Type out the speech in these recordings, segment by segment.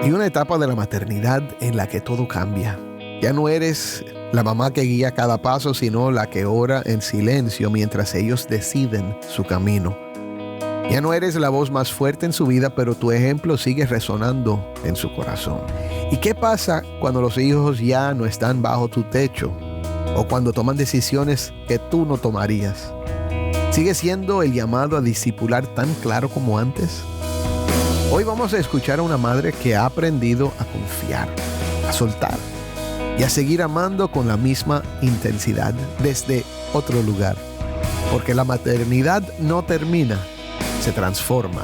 Hay una etapa de la maternidad en la que todo cambia. Ya no eres la mamá que guía cada paso, sino la que ora en silencio mientras ellos deciden su camino. Ya no eres la voz más fuerte en su vida, pero tu ejemplo sigue resonando en su corazón. ¿Y qué pasa cuando los hijos ya no están bajo tu techo? O cuando toman decisiones que tú no tomarías. ¿Sigue siendo el llamado a discipular tan claro como antes? Hoy vamos a escuchar a una madre que ha aprendido a confiar, a soltar y a seguir amando con la misma intensidad desde otro lugar. Porque la maternidad no termina, se transforma.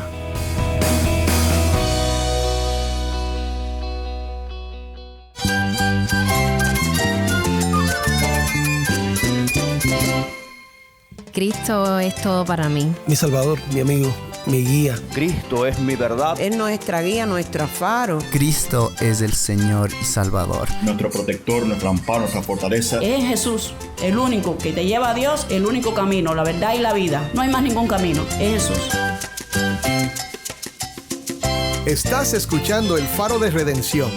Cristo es todo para mí. Mi Salvador, mi amigo, mi guía. Cristo es mi verdad. Es nuestra guía, nuestro faro. Cristo es el Señor y Salvador. Nuestro protector, nuestro amparo, nuestra fortaleza. Es Jesús, el único que te lleva a Dios, el único camino, la verdad y la vida. No hay más ningún camino, es Jesús. Estás escuchando El Faro de Redención.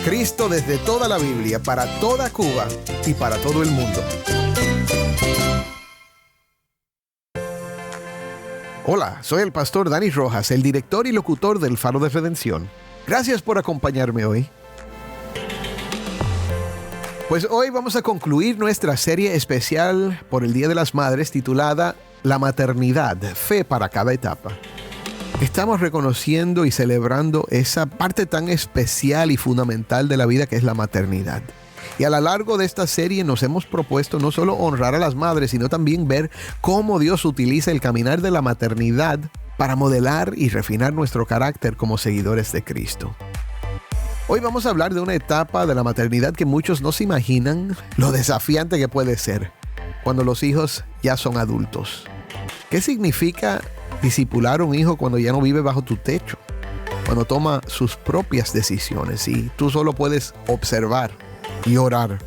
Cristo desde toda la Biblia, para toda Cuba y para todo el mundo. Hola, soy el pastor Dani Rojas, el director y locutor del Faro de Redención. Gracias por acompañarme hoy. Pues hoy vamos a concluir nuestra serie especial por el Día de las Madres titulada La Maternidad, Fe para cada etapa. Estamos reconociendo y celebrando esa parte tan especial y fundamental de la vida que es la maternidad. Y a lo largo de esta serie nos hemos propuesto no solo honrar a las madres, sino también ver cómo Dios utiliza el caminar de la maternidad para modelar y refinar nuestro carácter como seguidores de Cristo. Hoy vamos a hablar de una etapa de la maternidad que muchos no se imaginan lo desafiante que puede ser cuando los hijos ya son adultos. ¿Qué significa discipular a un hijo cuando ya no vive bajo tu techo? Cuando toma sus propias decisiones y tú solo puedes observar y orar.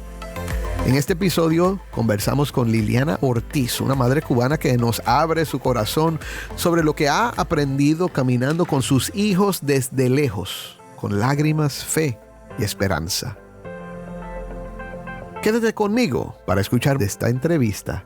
En este episodio conversamos con Liliana Ortiz, una madre cubana que nos abre su corazón sobre lo que ha aprendido caminando con sus hijos desde lejos, con lágrimas, fe y esperanza. Quédate conmigo para escuchar esta entrevista.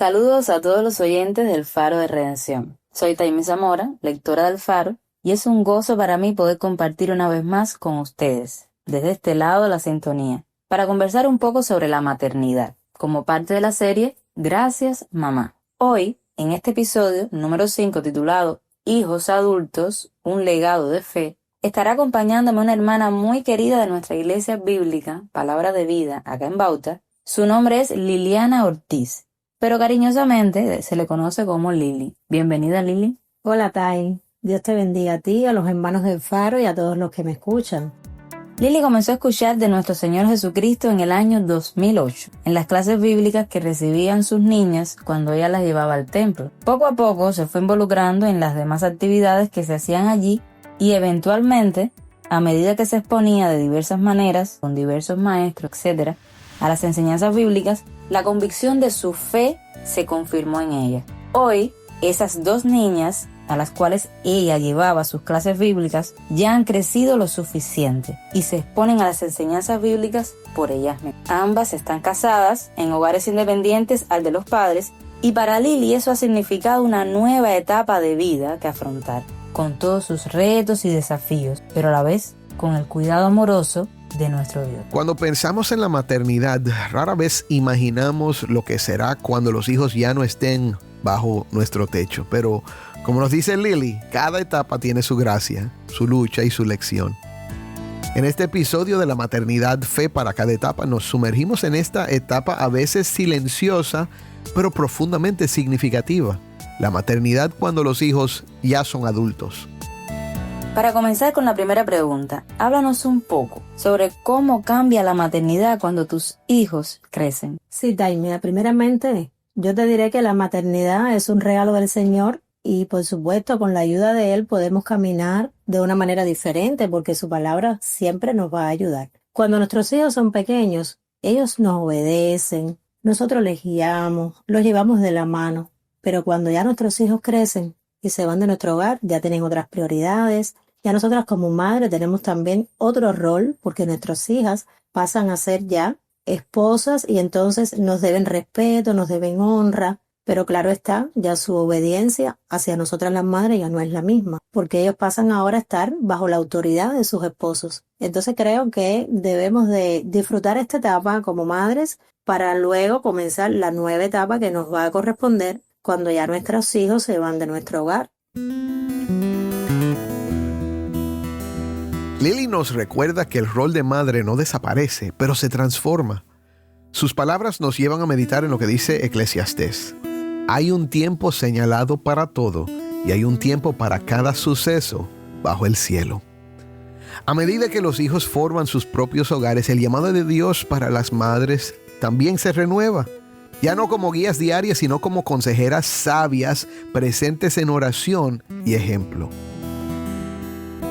Saludos a todos los oyentes del Faro de Redención. Soy Taimi Zamora, lectora del Faro, y es un gozo para mí poder compartir una vez más con ustedes, desde este lado de la sintonía, para conversar un poco sobre la maternidad, como parte de la serie Gracias, Mamá. Hoy, en este episodio número 5 titulado Hijos Adultos, un legado de fe, estará acompañándome una hermana muy querida de nuestra iglesia bíblica, Palabra de Vida, acá en Bauta. Su nombre es Liliana Ortiz, pero cariñosamente se le conoce como Lili. Bienvenida, Lili. Hola, Tai. Dios te bendiga a ti, a los hermanos del Faro y a todos los que me escuchan. Lili comenzó a escuchar de nuestro Señor Jesucristo en el año 2008, en las clases bíblicas que recibían sus niñas cuando ella las llevaba al templo. Poco a poco se fue involucrando en las demás actividades que se hacían allí y eventualmente, a medida que se exponía de diversas maneras, con diversos maestros, etc., a las enseñanzas bíblicas, la convicción de su fe se confirmó en ella. Hoy, esas dos niñas a las cuales ella llevaba sus clases bíblicas ya han crecido lo suficiente y se exponen a las enseñanzas bíblicas por ellas mismas. Ambas están casadas en hogares independientes al de los padres y para Lili eso ha significado una nueva etapa de vida que afrontar, con todos sus retos y desafíos, pero a la vez con el cuidado amoroso de nuestro Dios. Cuando pensamos en la maternidad, rara vez imaginamos lo que será cuando los hijos ya no estén bajo nuestro techo. Pero, como nos dice Lili, cada etapa tiene su gracia, su lucha y su lección. En este episodio de la maternidad, fe para cada etapa, nos sumergimos en esta etapa a veces silenciosa, pero profundamente significativa. La maternidad cuando los hijos ya son adultos. Para comenzar con la primera pregunta, háblanos un poco sobre cómo cambia la maternidad cuando tus hijos crecen. Sí, Tai, mira, primeramente yo te diré que la maternidad es un regalo del Señor y por supuesto con la ayuda de Él podemos caminar de una manera diferente porque su palabra siempre nos va a ayudar. Cuando nuestros hijos son pequeños, ellos nos obedecen, nosotros les guiamos, los llevamos de la mano, pero cuando ya nuestros hijos crecen y se van de nuestro hogar, ya tienen otras prioridades. Ya nosotras como madre tenemos también otro rol, porque nuestras hijas pasan a ser ya esposas y entonces nos deben respeto, nos deben honra, pero claro está, ya su obediencia hacia nosotras las madres ya no es la misma, porque ellos pasan ahora a estar bajo la autoridad de sus esposos. Entonces creo que debemos de disfrutar esta etapa como madres para luego comenzar la nueva etapa que nos va a corresponder cuando ya nuestros hijos se van de nuestro hogar. Lily nos recuerda que el rol de madre no desaparece, pero se transforma. Sus palabras nos llevan a meditar en lo que dice Eclesiastés. Hay un tiempo señalado para todo y hay un tiempo para cada suceso bajo el cielo. A medida que los hijos forman sus propios hogares, el llamado de Dios para las madres también se renueva. Ya no como guías diarias, sino como consejeras sabias, presentes en oración y ejemplo.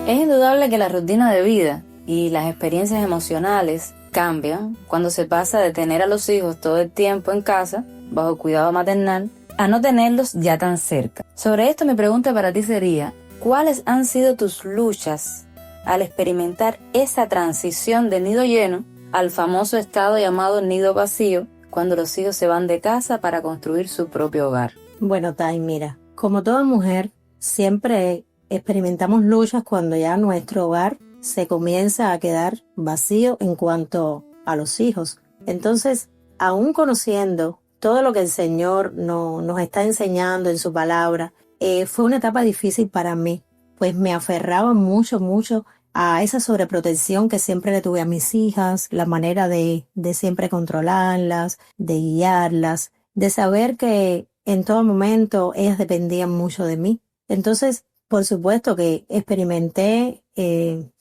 Es indudable que la rutina de vida y las experiencias emocionales cambian cuando se pasa de tener a los hijos todo el tiempo en casa, bajo cuidado maternal, a no tenerlos ya tan cerca. Sobre esto mi pregunta para ti sería, ¿cuáles han sido tus luchas al experimentar esa transición de nido lleno al famoso estado llamado nido vacío, cuando los hijos se van de casa para construir su propio hogar? Bueno, Tai, mira, como toda mujer, siempre experimentamos luchas cuando ya nuestro hogar se comienza a quedar vacío en cuanto a los hijos. Entonces, aún conociendo todo lo que el Señor nos está enseñando en su palabra, fue una etapa difícil para mí, pues me aferraba mucho a esa sobreprotección que siempre le tuve a mis hijas, la manera de siempre controlarlas, de guiarlas, de saber que en todo momento ellas dependían mucho de mí. Entonces, por supuesto que experimenté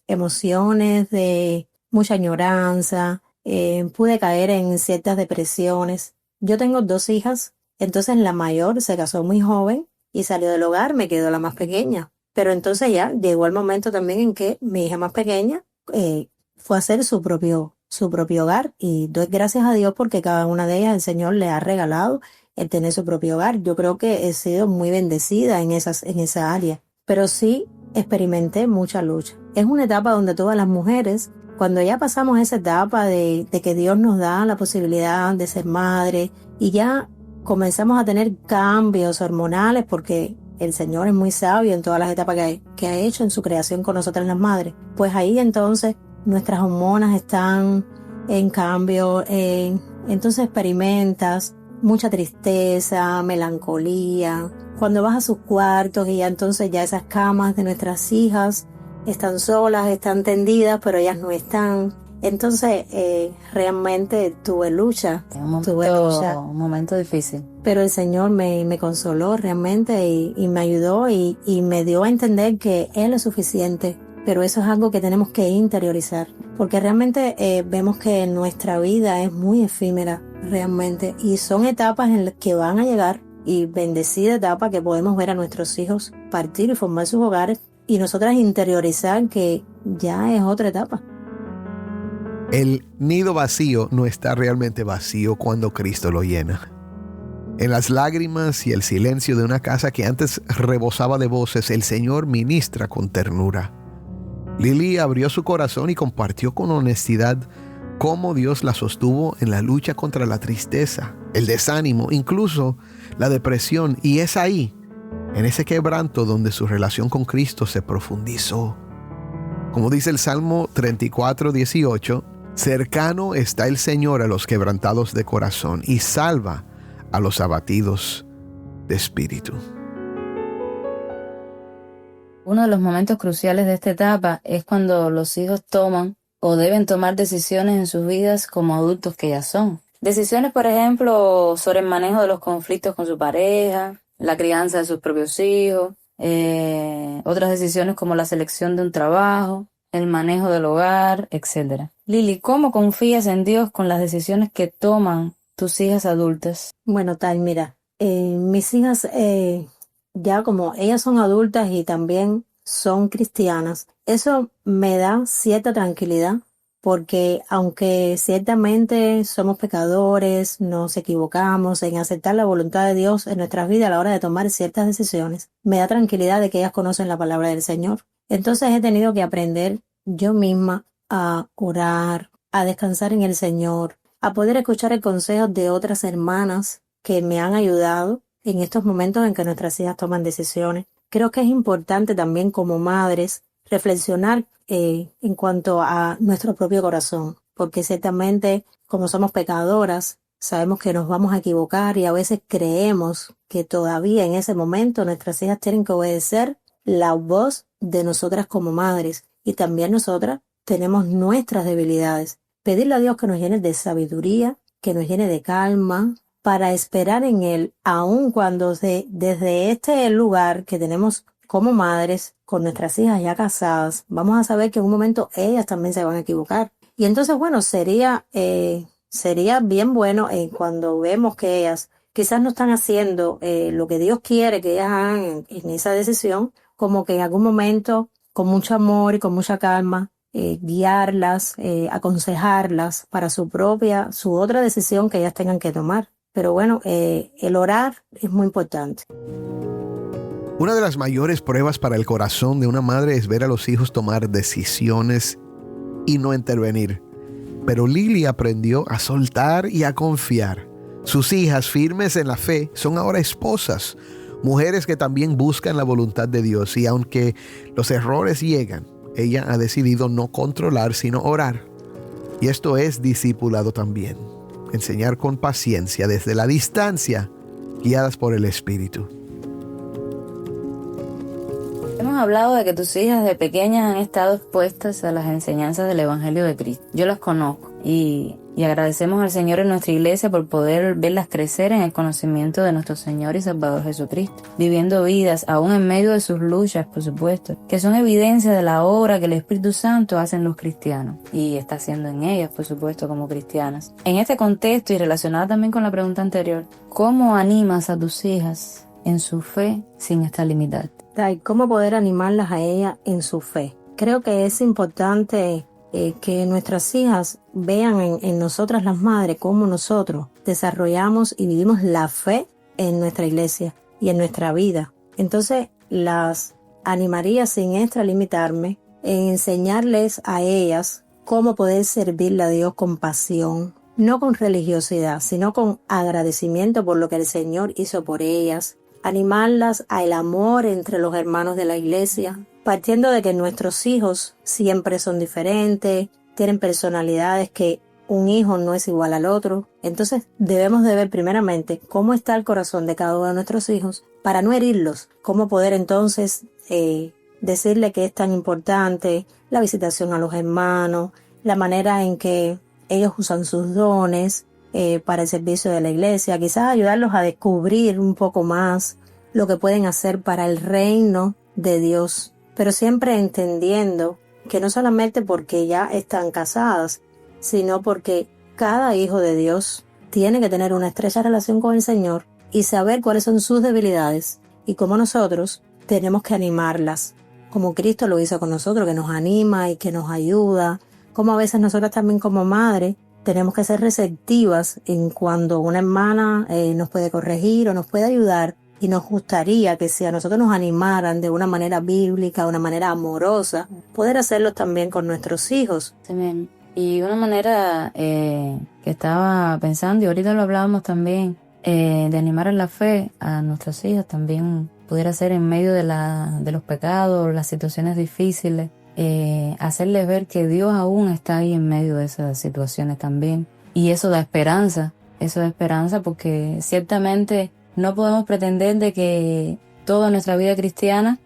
emociones de mucha añoranza, pude caer en ciertas depresiones. Yo tengo 2 hijas, entonces la mayor se casó muy joven y salió del hogar, me quedó la más pequeña. Pero entonces ya llegó el momento también en que mi hija más pequeña fue a hacer su propio hogar, y doy gracias a Dios porque cada una de ellas el Señor le ha regalado el tener su propio hogar. Yo creo que he sido muy bendecida en esa área, pero sí experimenté mucha lucha. Es una etapa donde todas las mujeres, cuando ya pasamos esa etapa de que Dios nos da la posibilidad de ser madre y ya comenzamos a tener cambios hormonales, porque el Señor es muy sabio en todas las etapas que ha hecho en su creación con nosotras las madres, pues ahí entonces nuestras hormonas están en cambio, entonces experimentas mucha tristeza, melancolía. Cuando vas a sus cuartos y ya entonces ya esas camas de nuestras hijas están solas, están tendidas, pero ellas no están. Entonces realmente tuve lucha. Un momento difícil. Pero el Señor me consoló realmente y me ayudó y me dio a entender que Él es suficiente. Pero eso es algo que tenemos que interiorizar, porque realmente vemos que nuestra vida es muy efímera realmente, y son etapas en las que van a llegar, y bendecida etapa que podemos ver a nuestros hijos partir y formar sus hogares, y nosotras interiorizar que ya es otra etapa. El nido vacío no está realmente vacío cuando Cristo lo llena. En las lágrimas y el silencio de una casa que antes rebosaba de voces, el Señor ministra con ternura. Lily abrió su corazón y compartió con honestidad cómo Dios la sostuvo en la lucha contra la tristeza, el desánimo, incluso la depresión. Y es ahí, en ese quebranto, donde su relación con Cristo se profundizó. Como dice el Salmo 34:18, cercano está el Señor a los quebrantados de corazón y salva a los abatidos de espíritu. Uno de los momentos cruciales de esta etapa es cuando los hijos toman o deben tomar decisiones en sus vidas como adultos que ya son. Decisiones, por ejemplo, sobre el manejo de los conflictos con su pareja, la crianza de sus propios hijos, otras decisiones como la selección de un trabajo, el manejo del hogar, etc. Lily, ¿cómo confías en Dios con las decisiones que toman tus hijas adultas? Bueno, Tai, mira, mis hijas ya como ellas son adultas y también son cristianas, eso me da cierta tranquilidad, porque aunque ciertamente somos pecadores, nos equivocamos en aceptar la voluntad de Dios en nuestras vidas a la hora de tomar ciertas decisiones, me da tranquilidad de que ellas conocen la palabra del Señor. Entonces he tenido que aprender yo misma a orar, a descansar en el Señor, a poder escuchar el consejo de otras hermanas que me han ayudado en estos momentos en que nuestras hijas toman decisiones. Creo que es importante también como madres reflexionar en cuanto a nuestro propio corazón, porque ciertamente como somos pecadoras, sabemos que nos vamos a equivocar y a veces creemos que todavía en ese momento nuestras hijas tienen que obedecer la voz de nosotras como madres, y también nosotras tenemos nuestras debilidades. Pedirle a Dios que nos llene de sabiduría, que nos llene de calma, para esperar en Él, aun cuando desde este lugar que tenemos como madres, con nuestras hijas ya casadas, vamos a saber que en un momento ellas también se van a equivocar. Y entonces, bueno, sería bien bueno cuando vemos que ellas quizás no están haciendo lo que Dios quiere que ellas hagan en esa decisión, como que en algún momento, con mucho amor y con mucha calma, guiarlas, aconsejarlas para su otra decisión que ellas tengan que tomar. Pero bueno, el orar es muy importante. Una de las mayores pruebas para el corazón de una madre es ver a los hijos tomar decisiones y no intervenir. Pero Lily aprendió a soltar y a confiar. Sus hijas, firmes en la fe, son ahora esposas, mujeres que también buscan la voluntad de Dios. Y aunque los errores llegan, ella ha decidido no controlar, sino orar. Y esto es discipulado también. Enseñar con paciencia desde la distancia, guiadas por el Espíritu. Hemos hablado de que tus hijas de pequeñas han estado expuestas a las enseñanzas del Evangelio de Cristo. Yo las conozco y agradecemos al Señor en nuestra iglesia por poder verlas crecer en el conocimiento de nuestro Señor y Salvador Jesucristo, viviendo vidas aún en medio de sus luchas, por supuesto, que son evidencia de la obra que el Espíritu Santo hace en los cristianos y está haciendo en ellas, por supuesto, como cristianas. En este contexto y relacionada también con la pregunta anterior, ¿cómo animas a tus hijas en su fe sin estar limitadas? ¿Cómo poder animarlas a ellas en su fe? Creo que es importante que nuestras hijas vean en nosotras las madres cómo nosotros desarrollamos y vivimos la fe en nuestra iglesia y en nuestra vida. Entonces las animaría sin extralimitarme en enseñarles a ellas cómo poder servirle a Dios con pasión, no con religiosidad, sino con agradecimiento por lo que el Señor hizo por ellas. Animarlas al amor entre los hermanos de la iglesia, partiendo de que nuestros hijos siempre son diferentes, tienen personalidades que un hijo no es igual al otro. Entonces debemos de ver primeramente cómo está el corazón de cada uno de nuestros hijos para no herirlos, cómo poder entonces decirle que es tan importante la visitación a los hermanos, la manera en que ellos usan sus dones, para el servicio de la iglesia, quizás ayudarlos a descubrir un poco más lo que pueden hacer para el reino de Dios, pero siempre entendiendo que no solamente porque ya están casadas, sino porque cada hijo de Dios tiene que tener una estrecha relación con el Señor y saber cuáles son sus debilidades y cómo nosotros tenemos que animarlas, como Cristo lo hizo con nosotros, que nos anima y que nos ayuda, como a veces nosotras también como madres tenemos que ser receptivas en cuando una hermana nos puede corregir o nos puede ayudar, y nos gustaría que si a nosotros nos animaran de una manera bíblica, de una manera amorosa, poder hacerlo también con nuestros hijos. También. Y una manera que estaba pensando, y ahorita lo hablábamos también, de animar en la fe a nuestros hijos también pudiera ser en medio de los pecados, las situaciones difíciles, hacerles ver que Dios aún está ahí en medio de esas situaciones también. Y eso da esperanza porque ciertamente no podemos pretender de que toda nuestra vida cristiana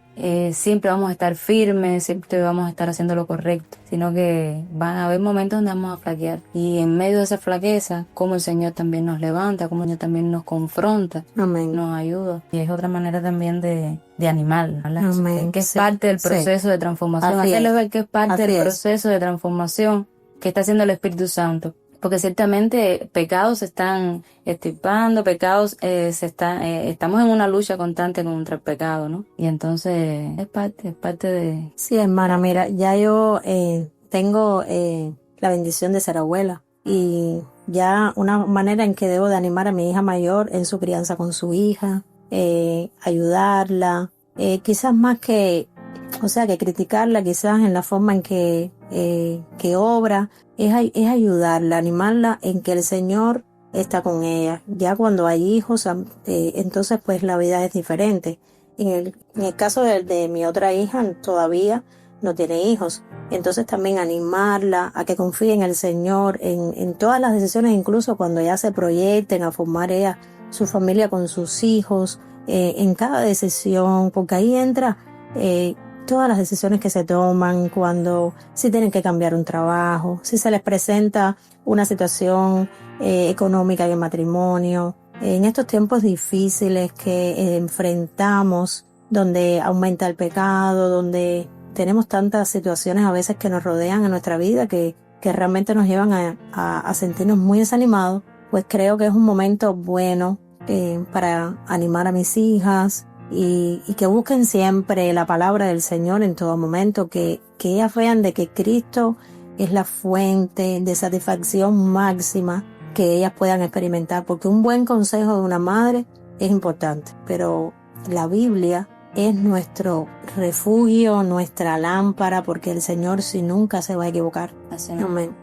siempre vamos a estar firmes, siempre vamos a estar haciendo lo correcto, sino que van a haber momentos donde vamos a flaquear. Y en medio de esa flaqueza, como el Señor también nos levanta, como el Señor también nos confronta, Amén. Nos ayuda. Y es otra manera también de animar, Amén. que es parte del proceso de transformación. Hacerles ver que es parte del proceso de transformación que está haciendo el Espíritu Santo. Porque ciertamente pecados se están extirpando, estamos en una lucha constante contra el pecado, ¿no? Y entonces es parte de... Sí, hermana, mira, ya yo tengo la bendición de ser abuela. Y ya una manera en que debo de animar a mi hija mayor en su crianza con su hija, ayudarla, quizás más que criticarla, quizás en la forma en que obra, es ayudarla, animarla en que el Señor está con ella. Ya cuando hay hijos, entonces pues la vida es diferente. En el caso de mi otra hija, todavía no tiene hijos. Entonces también animarla a que confíe en el Señor, en todas las decisiones, incluso cuando ya se proyecten a formar ella su familia con sus hijos, en cada decisión, porque ahí entra todas las decisiones que se toman, si tienen que cambiar un trabajo, si se les presenta una situación económica en el matrimonio, en estos tiempos difíciles que enfrentamos, donde aumenta el pecado, donde tenemos tantas situaciones a veces que nos rodean en nuestra vida que realmente nos llevan a sentirnos muy desanimados, pues creo que es un momento bueno para animar a mis hijas y que busquen siempre la palabra del Señor en todo momento, que ellas vean de que Cristo es la fuente de satisfacción máxima que ellas puedan experimentar, porque un buen consejo de una madre es importante, pero la Biblia es nuestro refugio, nuestra lámpara, porque el Señor sí nunca se va a equivocar. Así es. Amén.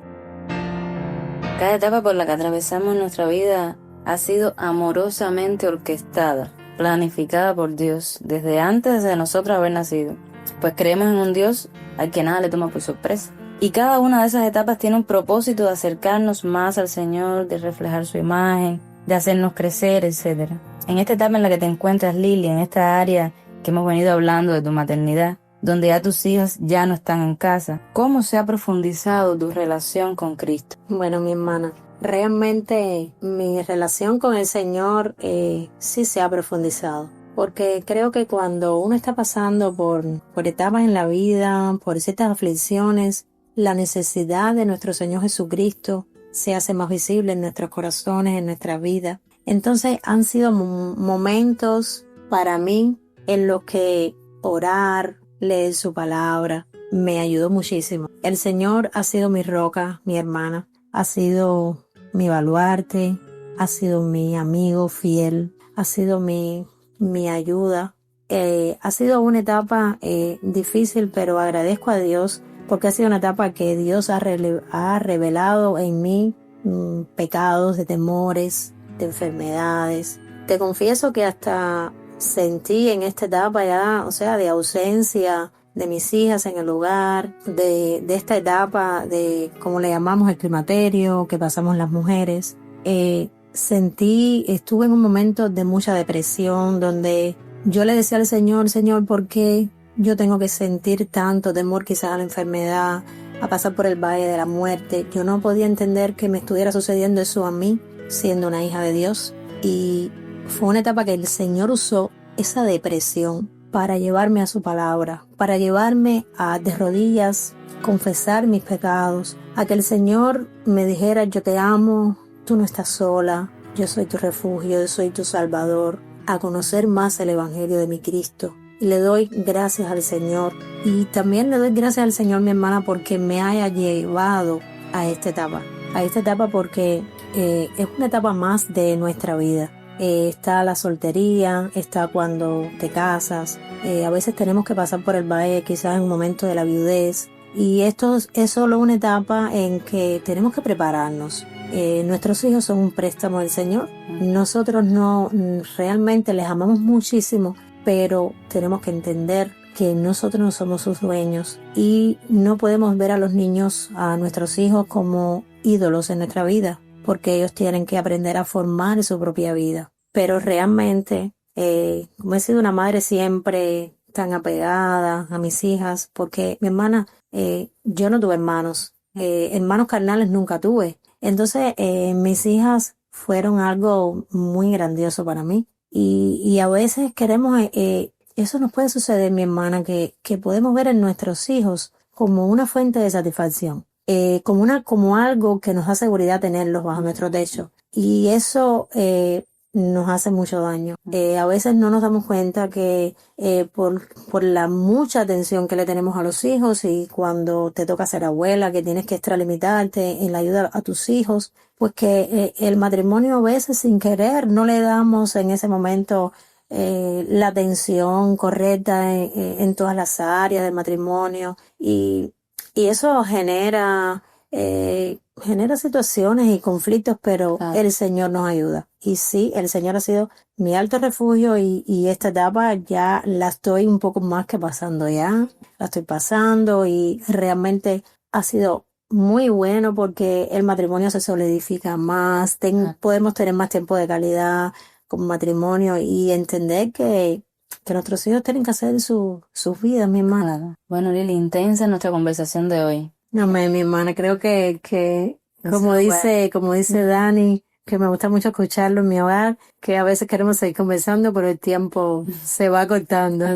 Cada etapa por la que atravesamos nuestra vida ha sido amorosamente orquestada, planificada por Dios desde antes de nosotros haber nacido, pues creemos en un Dios al que nada le toma por sorpresa. Y cada una de esas etapas tiene un propósito de acercarnos más al Señor, de reflejar su imagen, de hacernos crecer, etc. En esta etapa en la que te encuentras, Lili, en esta área que hemos venido hablando de tu maternidad, donde ya tus hijas ya no están en casa, ¿cómo se ha profundizado tu relación con Cristo? Bueno, mi hermana, realmente mi relación con el Señor sí se ha profundizado, porque creo que cuando uno está pasando por etapas en la vida, por ciertas aflicciones, la necesidad de nuestro Señor Jesucristo se hace más visible en nuestros corazones, en nuestra vida. Entonces han sido momentos para mí en los que orar, leer su palabra, me ayudó muchísimo. El Señor ha sido mi roca, mi hermana, ha sido mi baluarte, ha sido mi amigo fiel, ha sido mi ayuda. Ha sido una etapa difícil, pero agradezco a Dios porque ha sido una etapa que Dios ha revelado en mí pecados, de temores, de enfermedades. Te confieso que hasta sentí en esta etapa ya, de ausencia de mis hijas en el hogar, de esta etapa de, como le llamamos, el climaterio que pasamos las mujeres. Estuve en un momento de mucha depresión donde yo le decía al Señor, ¿por qué yo tengo que sentir tanto temor quizás a la enfermedad, a pasar por el valle de la muerte? Yo no podía entender que me estuviera sucediendo eso a mí, siendo una hija de Dios. Y fue una etapa que el Señor usó esa depresión para llevarme a su palabra, para llevarme a de rodillas confesar mis pecados, a que el Señor me dijera, yo te amo, tú no estás sola, yo soy tu refugio, yo soy tu Salvador, a conocer más el Evangelio de mi Cristo. Y le doy gracias al Señor. Y también le doy gracias al Señor, mi hermana, porque me haya llevado a esta etapa porque es una etapa más de nuestra vida. Está la soltería, está cuando te casas, a veces tenemos que pasar por el valle, quizás en un momento de la viudez, y esto es solo una etapa en que tenemos que prepararnos. Nuestros hijos son un préstamo del Señor, nosotros no realmente les amamos muchísimo, pero tenemos que entender que nosotros no somos sus dueños y no podemos ver a los niños, a nuestros hijos, como ídolos en nuestra vida, porque ellos tienen que aprender a formar su propia vida. Pero realmente, como he sido una madre siempre tan apegada a mis hijas, porque mi hermana, yo no tuve hermanos carnales nunca tuve. Entonces, mis hijas fueron algo muy grandioso para mí. Y a veces queremos, eso nos puede suceder, mi hermana, que podemos ver en nuestros hijos como una fuente de satisfacción. Como algo que nos da seguridad tenerlos bajo nuestro techo. Y eso nos hace mucho daño. A veces no nos damos cuenta que por la mucha atención que le tenemos a los hijos, y cuando te toca ser abuela, que tienes que extralimitarte en la ayuda a tus hijos, pues que el matrimonio a veces sin querer no le damos en ese momento la atención correcta en todas las áreas del matrimonio, y eso genera situaciones y conflictos, pero el Señor nos ayuda. Y sí, el Señor ha sido mi alto refugio, y esta etapa ya la estoy un poco más que pasando ya. La estoy pasando y realmente ha sido muy bueno porque el matrimonio se solidifica más, podemos tener más tiempo de calidad como matrimonio y entender que nuestros hijos tienen que hacer sus vidas, mi hermana. Bueno, Lili, intensa nuestra conversación de hoy. No, mi hermana, creo que como dice Dani, que me gusta mucho escucharlo en mi hogar, que a veces queremos seguir conversando, pero el tiempo se va cortando.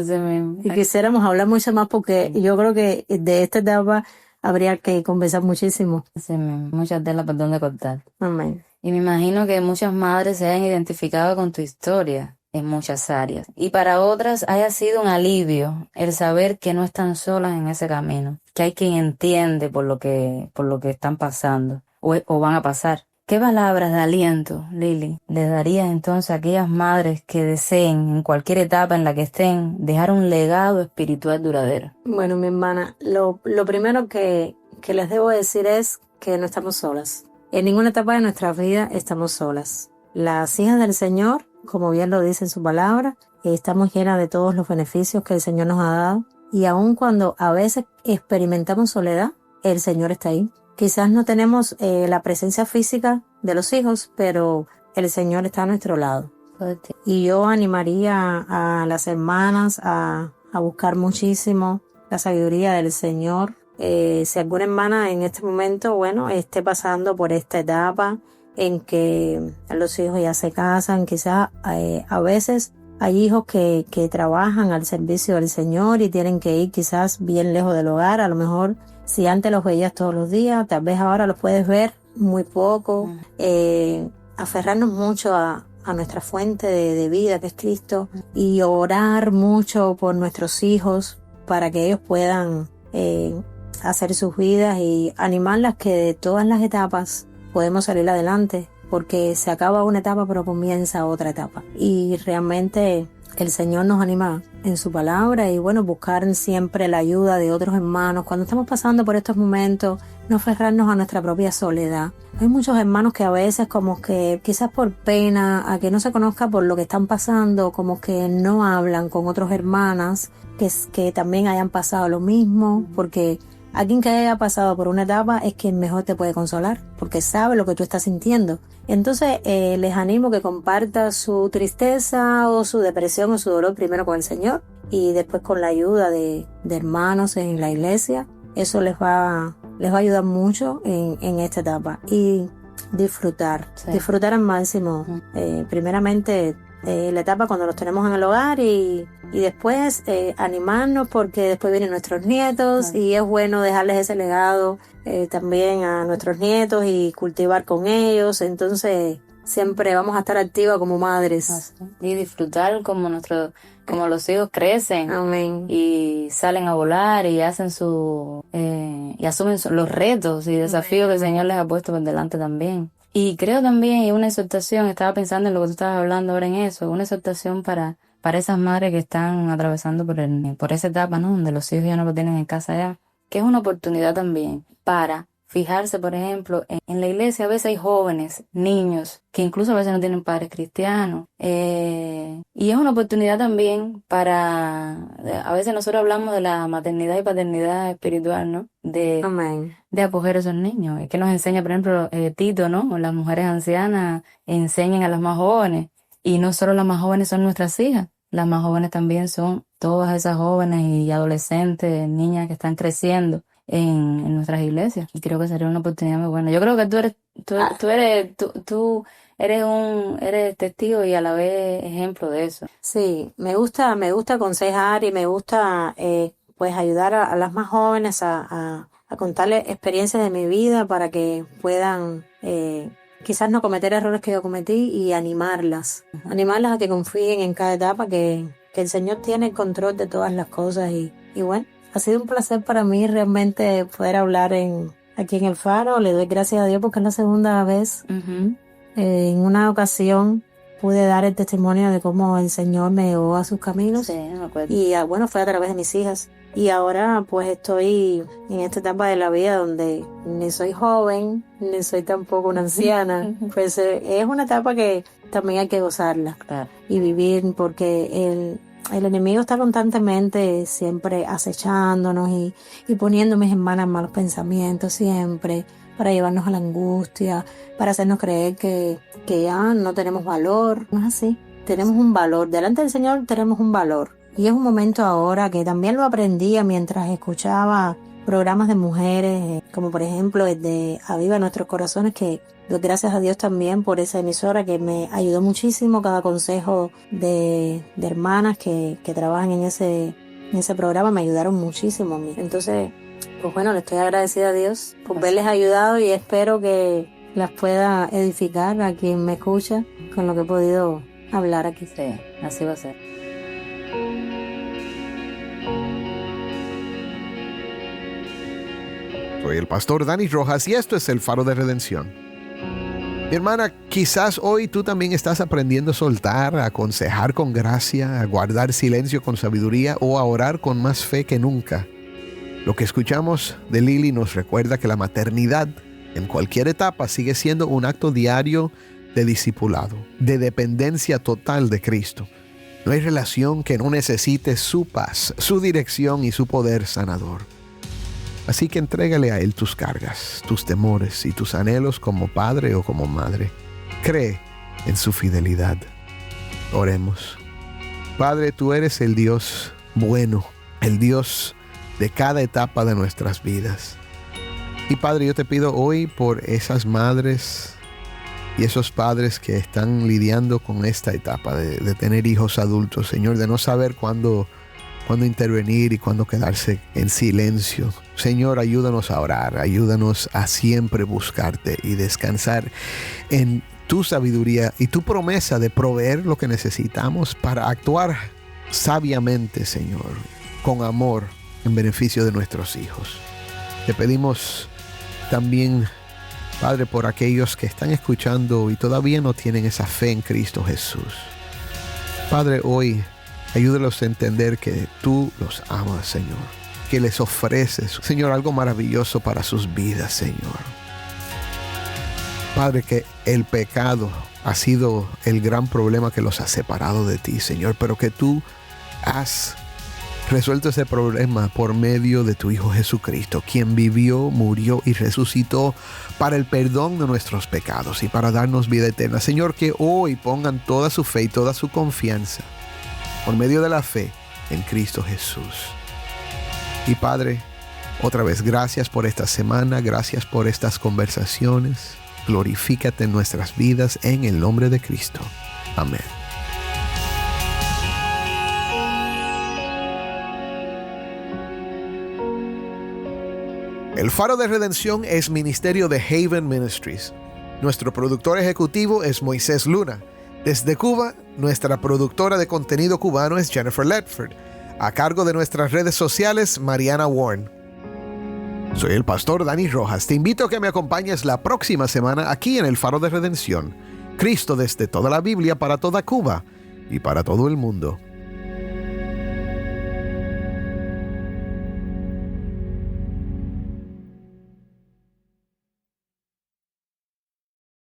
Y quisiéramos hablar mucho más porque yo creo que de esta etapa habría que conversar muchísimo. Sí, muchas telas por donde cortar. Amén. Y me imagino que muchas madres se hayan identificado con tu historia en muchas áreas. Y para otras haya sido un alivio el saber que no están solas en ese camino, que hay quien entiende por lo que están pasando o van a pasar. ¿Qué palabras de aliento, Lili, les darías entonces a aquellas madres que deseen, en cualquier etapa en la que estén, dejar un legado espiritual duradero? Bueno, mi hermana, lo primero que les debo decir es que no estamos solas. En ninguna etapa de nuestra vida estamos solas. Las hijas del Señor, como bien lo dice en su palabra, estamos llenas de todos los beneficios que el Señor nos ha dado. Y aun cuando a veces experimentamos soledad, el Señor está ahí. Quizás no tenemos la presencia física de los hijos, pero el Señor está a nuestro lado. Y yo animaría a las hermanas a buscar muchísimo la sabiduría del Señor. Si alguna hermana en este momento, esté pasando por esta etapa en que los hijos ya se casan, quizás a veces hay hijos que trabajan al servicio del Señor y tienen que ir quizás bien lejos del hogar. A lo mejor si antes los veías todos los días, tal vez ahora los puedes ver muy poco. Aferrarnos mucho a nuestra fuente de vida, que es Cristo, y orar mucho por nuestros hijos para que ellos puedan hacer sus vidas, y animarlas que de todas las etapas podemos salir adelante, porque se acaba una etapa pero comienza otra etapa. Y realmente el Señor nos anima en su palabra, y buscar siempre la ayuda de otros hermanos. Cuando estamos pasando por estos momentos, no aferrarnos a nuestra propia soledad. Hay muchos hermanos que a veces como que quizás por pena a que no se conozca por lo que están pasando, como que no hablan con otras hermanas que también hayan pasado lo mismo, porque alguien que haya pasado por una etapa es quien mejor te puede consolar, porque sabe lo que tú estás sintiendo. Entonces les animo que compartan su tristeza o su depresión o su dolor primero con el Señor, y después con la ayuda de hermanos en la iglesia. Eso les va a ayudar mucho en esta etapa. Y disfrutar al máximo. Primeramente la etapa cuando los tenemos en el hogar, y después animarnos, porque después vienen nuestros nietos, y es bueno dejarles ese legado también a nuestros nietos y cultivar con ellos. Entonces siempre vamos a estar activas como madres. Y disfrutar como los hijos crecen. Amén. Y salen a volar y hacen y asumen los retos y desafíos que el Señor les ha puesto por delante también. Y creo también, y una exhortación, estaba pensando en lo que tú estabas hablando ahora en eso, una exhortación para esas madres que están atravesando por esa etapa, ¿no? Donde los hijos ya no lo tienen en casa ya, que es una oportunidad también para fijarse, por ejemplo, en la iglesia. A veces hay jóvenes, niños, que incluso a veces no tienen padres cristianos. Y es una oportunidad también a veces nosotros hablamos de la maternidad y paternidad espiritual, ¿no? Amén. De acoger a esos niños. Es que nos enseña, por ejemplo, Tito, ¿no? Las mujeres ancianas enseñan a las más jóvenes. Y no solo las más jóvenes son nuestras hijas, las más jóvenes también son todas esas jóvenes y adolescentes, niñas que están creciendo en nuestras iglesias. Y creo que sería una oportunidad muy buena. Yo creo que tú eres testigo y a la vez ejemplo de eso. Sí, me gusta aconsejar, y me gusta ayudar a las más jóvenes a contarles experiencias de mi vida para que puedan quizás no cometer errores que yo cometí y animarlas a que confíen en cada etapa, que el Señor tiene el control de todas las cosas y bueno, ha sido un placer para mí realmente poder hablar aquí en El Faro. Le doy gracias a Dios porque es la segunda vez. En una ocasión pude dar el testimonio de cómo el Señor me llevó a sus caminos. Sí, me acuerdo. Y bueno, fue a través de mis hijas. Y ahora pues estoy en esta etapa de la vida donde ni soy joven, ni soy tampoco una anciana. Pues es una etapa que también hay que gozarla. Claro. Y vivir, porque el enemigo está constantemente siempre acechándonos y poniendo mis hermanas malos pensamientos siempre, para llevarnos a la angustia, para hacernos creer que ya no tenemos valor. No es así. Tenemos un valor. Delante del Señor tenemos un valor. Y es un momento ahora que también lo aprendía mientras escuchaba programas de mujeres, como por ejemplo el de Aviva Nuestros Corazones, que doy gracias a Dios también por esa emisora que me ayudó muchísimo. Cada consejo de hermanas que trabajan en ese programa me ayudaron muchísimo a mí. Entonces, pues bueno, le estoy agradecida a Dios por verles ayudado y espero que las pueda edificar a quien me escucha con lo que he podido hablar aquí. Sí, así va a ser. Soy el pastor Dani Rojas y esto es El Faro de Redención. Mi hermana, quizás hoy tú también estás aprendiendo a soltar, a aconsejar con gracia, a guardar silencio con sabiduría o a orar con más fe que nunca. Lo que escuchamos de Lili nos recuerda que la maternidad en cualquier etapa sigue siendo un acto diario de discipulado, de dependencia total de Cristo. No hay relación que no necesite su paz, su dirección y su poder sanador. Así que entrégale a Él tus cargas, tus temores y tus anhelos como padre o como madre. Cree en su fidelidad. Oremos. Padre, tú eres el Dios bueno, el Dios de cada etapa de nuestras vidas. Y Padre, yo te pido hoy por esas madres y esos padres que están lidiando con esta etapa de tener hijos adultos, Señor, de no saber cuándo intervenir y cuándo quedarse en silencio. Señor, ayúdanos a orar, ayúdanos a siempre buscarte y descansar en tu sabiduría y tu promesa de proveer lo que necesitamos para actuar sabiamente, Señor, con amor en beneficio de nuestros hijos. Te pedimos también, Padre, por aquellos que están escuchando y todavía no tienen esa fe en Cristo Jesús. Padre, hoy ayúdalos a entender que tú los amas, Señor, que les ofreces, Señor, algo maravilloso para sus vidas, Señor. Padre, que el pecado ha sido el gran problema que los ha separado de ti, Señor, pero que tú has resuelto ese problema por medio de tu Hijo Jesucristo, quien vivió, murió y resucitó para el perdón de nuestros pecados y para darnos vida eterna. Señor, que hoy pongan toda su fe y toda su confianza por medio de la fe en Cristo Jesús. Y Padre, otra vez, gracias por esta semana, gracias por estas conversaciones. Glorifícate en nuestras vidas en el nombre de Cristo. Amén. El Faro de Redención es ministerio de Haven Ministries. Nuestro productor ejecutivo es Moisés Luna. Desde Cuba, nuestra productora de contenido cubano es Jennifer Ledford. A cargo de nuestras redes sociales, Mariana Warren. Soy el pastor Dani Rojas. Te invito a que me acompañes la próxima semana aquí en el Faro de Redención. Cristo desde toda la Biblia para toda Cuba y para todo el mundo.